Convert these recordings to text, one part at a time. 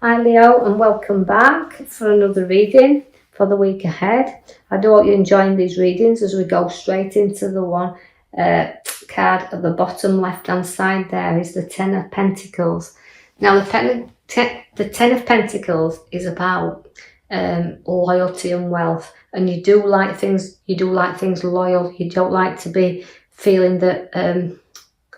Hi Leo, and welcome back for another reading for the week ahead. I do hope you're enjoying these readings as we go straight into the one card at the bottom left hand side. There is the Ten of Pentacles. Now the Ten of Pentacles is about loyalty and wealth, and you do like things loyal. You don't like to be feeling that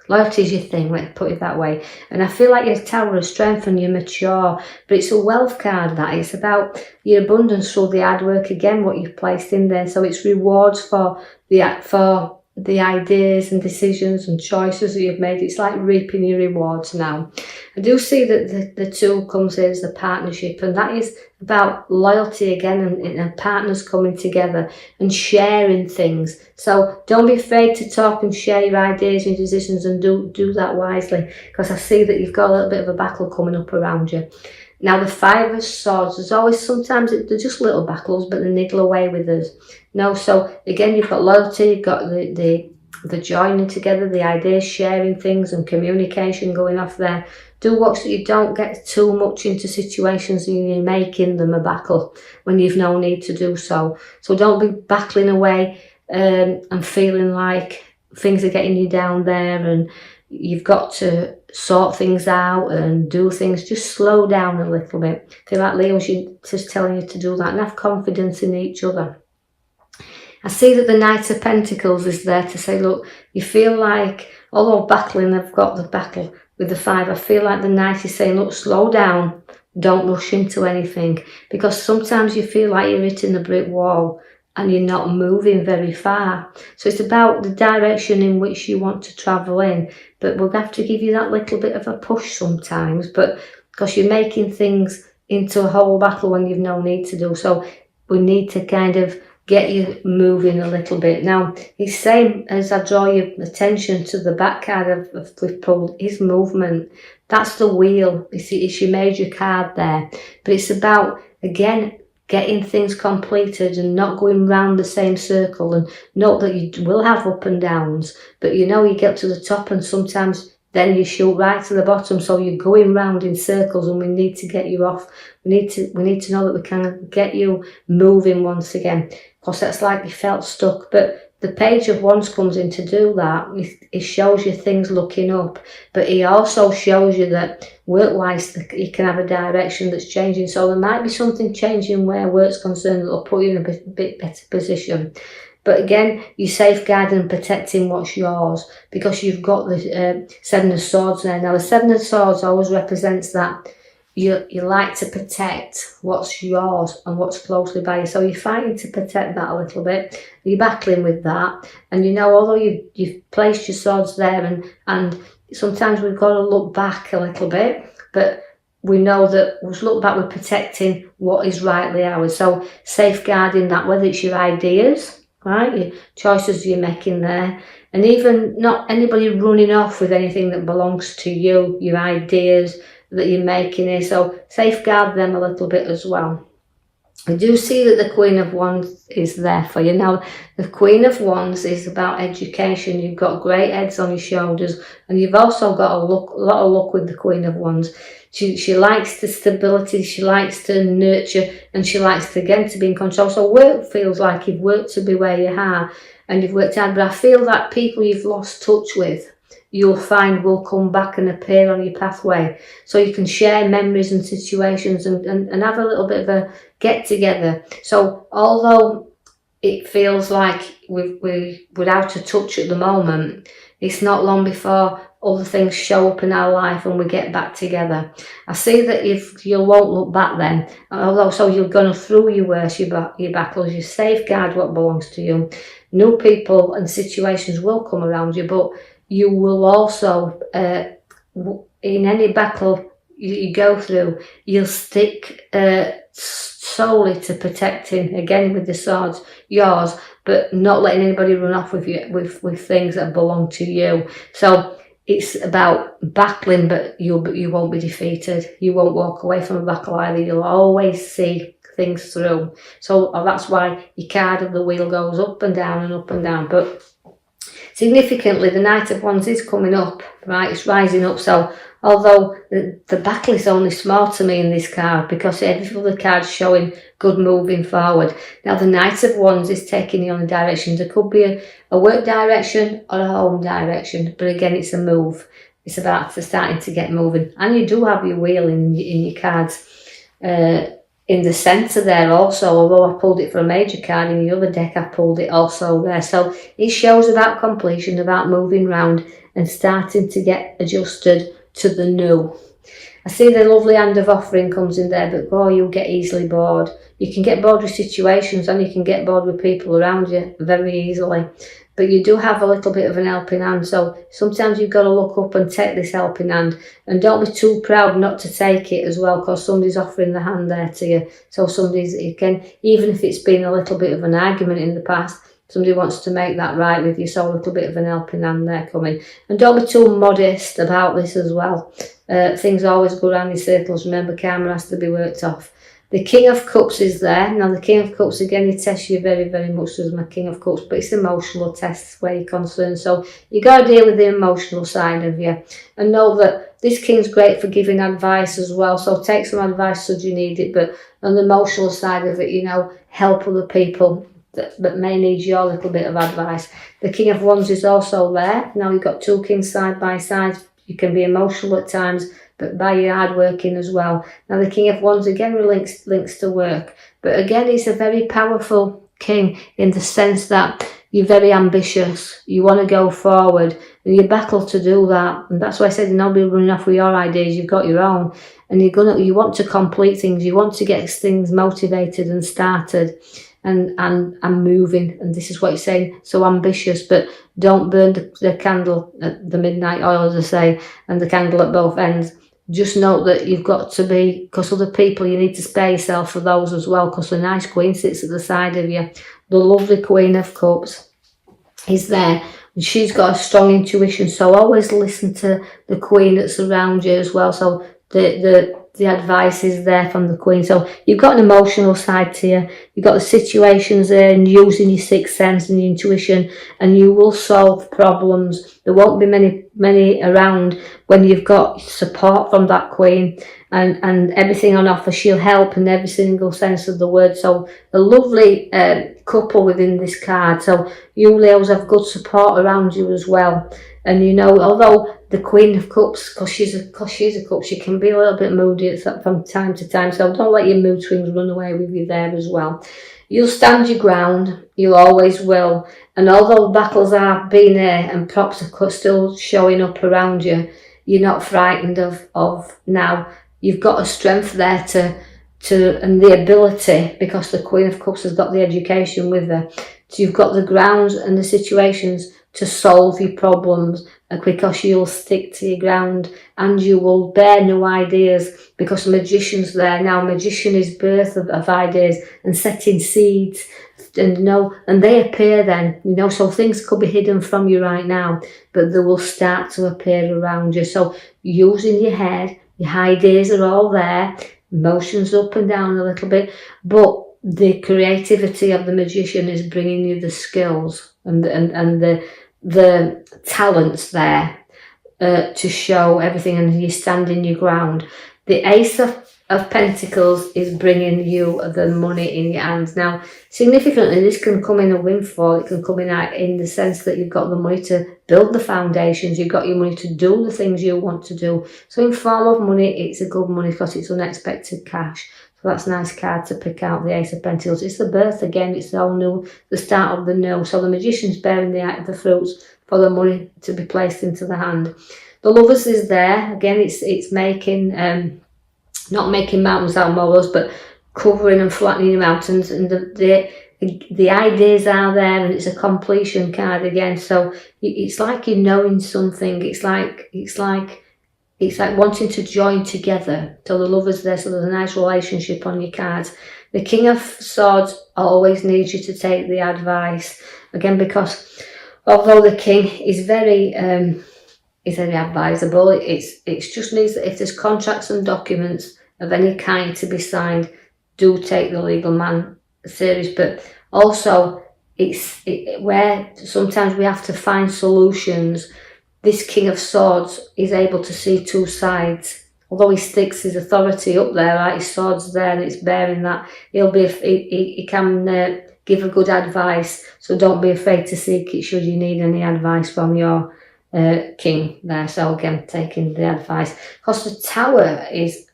loyalty is your thing, let's put it that way. And I feel like you're a tower of strength and you're mature, but it's a wealth card that is about your abundance through the hard work again, what you've placed in there. So it's rewards for the ideas and decisions and choices that you've made. It's like reaping your rewards now. I do see that the tool comes in as the partnership, and that is about loyalty again and partners coming together and sharing things. So don't be afraid to talk and share your ideas and decisions, and do that wisely, because I see that you've got a little bit of a battle coming up around you. Now the Five of Swords, there's always sometimes they're just little battles, but they niggle away with us. No, so again, you've got loyalty, you've got the joining together, the ideas, sharing things and communication going off there. Do watch that you don't get too much into situations and you're making them a battle when you've no need to do so. So don't be battling away and feeling like things are getting you down there and you've got to sort things out and do things. Just slow down a little bit. I feel like Leo's just telling you to do that and have confidence in each other. I see that the Knight of Pentacles is there to say, look, you feel like, although battling, I've got the battle with the Five, I feel like the Knight is saying, look, slow down, don't rush into anything, because sometimes you feel like you're hitting a brick wall and you're not moving very far. So it's about the direction in which you want to travel in, but we'll have to give you that little bit of a push sometimes, but because you're making things into a whole battle when you've no need to do. So we need to kind of get you moving a little bit. Now, he's saying, as I draw your attention to the back card of we've pulled, his movement. That's the wheel. It's your major card there. But it's about, again, getting things completed and not going round the same circle. And note that you will have up and downs, but you get to the top and sometimes then you shoot right to the bottom, so you're going round in circles, and we need to get you off. We need to know that we can get you moving once again, because that's like you felt stuck. But the Page of Wands comes in to do that. It shows you things looking up, but he also shows you that work-wise you can have a direction that's changing. So there might be something changing where work's concerned that will put you in a bit better position. But again, you're safeguarding and protecting what's yours, because you've got the Seven of Swords there. Now, the Seven of Swords always represents that you like to protect what's yours and what's closely by you. So you're fighting to protect that a little bit. You're battling with that. And although you've placed your swords there, and sometimes we've got to look back a little bit, but we know that we look back, we're protecting what is rightly ours. So safeguarding that, whether it's your ideas, right, your choices you're making there, and even not anybody running off with anything that belongs to you, your ideas that you're making here. So safeguard them a little bit as well. I do see that the Queen of Wands is there for you. Now, the Queen of Wands is about education. You've got great heads on your shoulders, and you've also got a lot of luck with the Queen of Wands. She likes the stability, she likes to nurture, and she likes to, again, to be in control. So work feels like you've worked to be where you are, and you've worked hard, but I feel that people you've lost touch with, you'll find will come back and appear on your pathway. So you can share memories and situations and have a little bit of a get together. So although it feels like we're out of touch at the moment, it's not long before other things show up in our life and we get back together. I see that if you won't look back then, although so you're going through your worst, your battles, you safeguard what belongs to you. New people and situations will come around you, but you will also, in any battle you go through, you'll stick solely to protecting, again with the swords, yours, but not letting anybody run off with you with things that belong to you. So it's about battling, but you won't be defeated. You won't walk away from a battle either. You'll always see things through. So that's why your card of the wheel goes up and down and up and down. But Significantly, the Knight of Wands is coming up, right? It's rising up. So although the battle is only small to me in this card, because every other card's showing good moving forward. Now the Knight of Wands is taking you on a direction. There could be a work direction or a home direction, but again, it's a move. It's about starting to get moving. And you do have your wheel in your cards. In the centre there also, although I pulled it for a major card, in the other deck I pulled it also there. So it shows about completion, about moving round and starting to get adjusted to the new. I see the lovely Hand of Offering comes in there, but you'll get easily bored. You can get bored with situations and you can get bored with people around you very easily. But you do have a little bit of an helping hand, so sometimes you've got to look up and take this helping hand, and don't be too proud not to take it as well, because somebody's offering the hand there to you. So even if it's been a little bit of an argument in the past, somebody wants to make that right with you, so a little bit of an helping hand there coming. And don't be too modest about this as well. Things always go around in circles. Remember, karma has to be worked off. The King of Cups is there. Now, the King of Cups, again, he tests you very, very much as my King of Cups, but it's emotional tests where you're concerned. So you got to deal with the emotional side of you. And know that this King's great for giving advice as well. So take some advice should you need it. But on the emotional side of it, help other people that may need your little bit of advice. The King of Wands is also there. Now, you've got two kings side by side. You can be emotional at times, but by your hard working as well. Now the King of Wands again links to work, but again he's a very powerful king in the sense that you're very ambitious, you want to go forward, and you battle to do that. And that's why I said nobody running off with your ideas, you've got your own, and you want to complete things, you want to get things motivated and started and moving. And this is what you're saying, so ambitious, but don't burn the candle at the midnight oil, as I say, and the candle at both ends. Just note that you've got to be, because other people, you need to spare yourself for those as well, because the nice Queen sits at the side of you. The lovely Queen of Cups is there, and she's got a strong intuition, so always listen to the Queen that's around you as well. So the advice is there from the Queen. So you've got an emotional side to you, you've got the situations there, and using your sixth sense and your intuition, and you will solve problems. There won't be many around when you've got support from that Queen and everything on offer. She'll help in every single sense of the word. So a lovely couple within this card. So you Leos have good support around you as well. And although the Queen of Cups, because she's a cup, she can be a little bit moody from time to time. So don't let your mood swings run away with you there as well. You'll stand your ground, you always will. And although battles are being there and props are still showing up around you, you're not frightened of now. You've got a strength there and the ability, because the Queen of Cups has got the education with her. So you've got the grounds and the situations to solve your problems, because you'll stick to your ground and you will bear new ideas, because the magician's there. Now, magician is birth of ideas and setting seeds, and they appear then, so things could be hidden from you right now, but they will start to appear around you. So using your head, your ideas are all there, emotions up and down a little bit, but the creativity of the magician is bringing you the skills and the talents there to show everything, and you stand in your ground. The Ace of Pentacles is bringing you the money in your hands. Now, significantly, this can come in a windfall. It can come in the sense that you've got the money to build the foundations. You've got your money to do the things you want to do. So in form of money, it's a good money because it's unexpected cash. So that's a nice card to pick out, the Ace of Pentacles. It's the birth again. It's all new, the start of the new. So the magician's bearing the fruits for the money to be placed into the hand. The Lovers is there. Again, it's making... not making mountains out of molehills, but covering and flattening mountains, and the ideas are there, and it's a completion card again. So it's like you're knowing something. It's like wanting to join together. So the Lovers there, so there's a nice relationship on your cards. The King of Swords always needs you to take the advice again, because although the King is very advisable, it's just needs that if there's contracts and documents of any kind to be signed, do take the legal man serious. But also, where sometimes we have to find solutions. This King of Swords is able to see two sides. Although he sticks his authority up there, right, his sword's there and it's bearing that, he can give a good advice. So don't be afraid to seek it should you need any advice from your king there. So again, taking the advice. Because the Tower is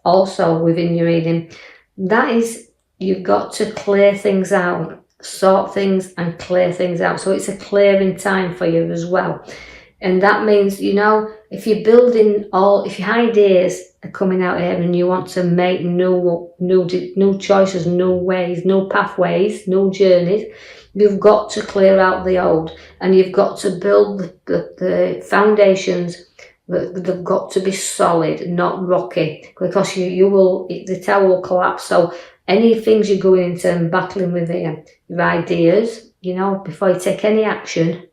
also within your reading. That is, you've got to clear things out, sort things and clear things out. So it's a clearing time for you as well. And that means, you know, if you're building if your ideas are coming out here and you want to make new choices, new ways, new pathways, new journeys, you've got to clear out the old, and you've got to build the foundations. They've got to be solid, not rocky, because the tower will collapse. So any things you're going into and battling with here, your ideas, you know, before you take any action,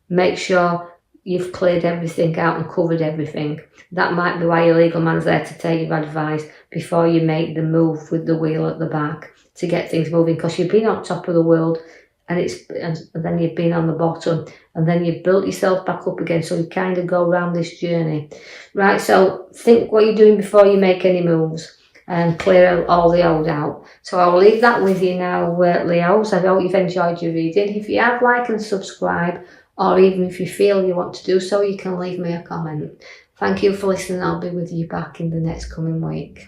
make sure you've cleared everything out and covered everything. That might be why your legal man's there, to take your advice before you make the move with the wheel at the back to get things moving, because you've been on top of the world and then you've been on the bottom, and then you've built yourself back up again, so you kind of go around this journey. Right, so think what you're doing before you make any moves and clear all the old out. So I'll leave that with you now, Leos. I hope you've enjoyed your reading. If you have, like and subscribe, or even if you feel you want to do so, you can leave me a comment. Thank you for listening. I'll be with you back in the next coming week.